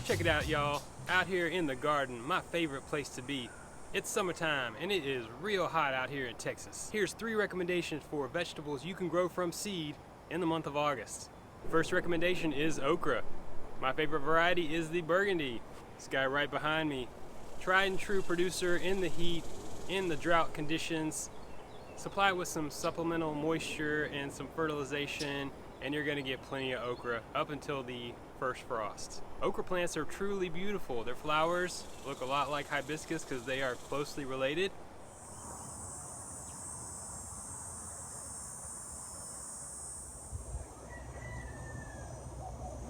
Check it out, y'all. Out here in the garden, my favorite place to be. It's summertime and it is real hot out here in Texas. Here's 3 recommendations for vegetables you can grow from seed in the month of August. First recommendation is okra. My favorite variety is the burgundy. This guy right behind me. Tried and true producer in the heat, in the drought conditions. Supply with some supplemental moisture and some fertilization, and you're gonna get plenty of okra up until the first frost. Okra plants are truly beautiful. Their flowers look a lot like hibiscus because they are closely related.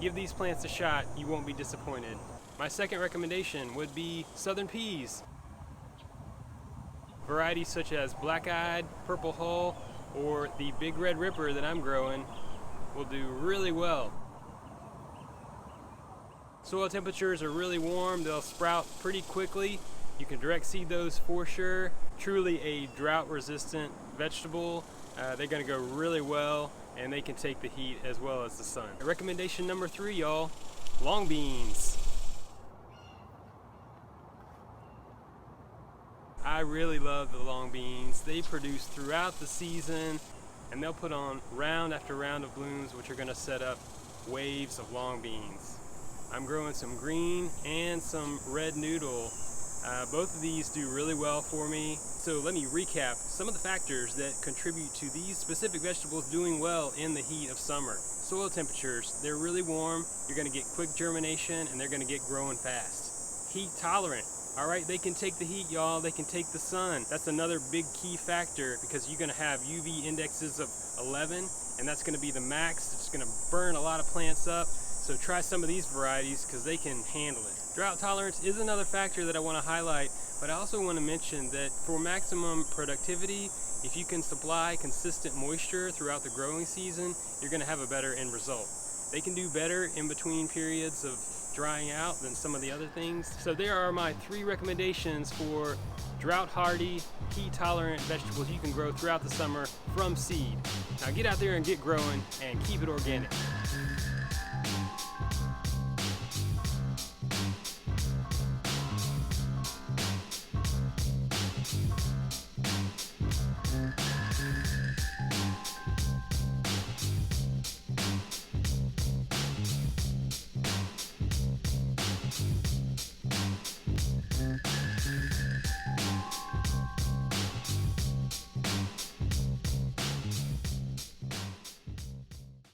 Give these plants a shot, you won't be disappointed. My second recommendation would be southern peas. Varieties such as black-eyed, purple hull, or the big red ripper that I'm growing will do really well. Soil temperatures are really warm, they'll sprout pretty quickly. You can direct seed those for sure. Truly a drought resistant vegetable. They're gonna go really well and they can take the heat as well as the sun. Recommendation number 3, y'all, long beans. I really love the long beans. They produce throughout the season and they'll put on round after round of blooms which are gonna set up waves of long beans. I'm growing some green and some red noodle. Both of these do really well for me. So let me recap some of the factors that contribute to these specific vegetables doing well in the heat of summer. Soil temperatures, they're really warm, you're gonna get quick germination and they're gonna get growing fast. Heat tolerant. All right, they can take the heat, y'all. They can take the sun. That's another big key factor because you're gonna have UV indexes of 11 and that's gonna be the max. It's gonna burn a lot of plants up. So try some of these varieties because they can handle it. Drought tolerance is another factor that I want to highlight, but I also want to mention that for maximum productivity, if you can supply consistent moisture throughout the growing season, you're going to have a better end result. They can do better in between periods of drying out than some of the other things. So there are my 3 recommendations for drought hardy, heat tolerant vegetables you can grow throughout the summer from seed. Now get out there and get growing and keep it organic.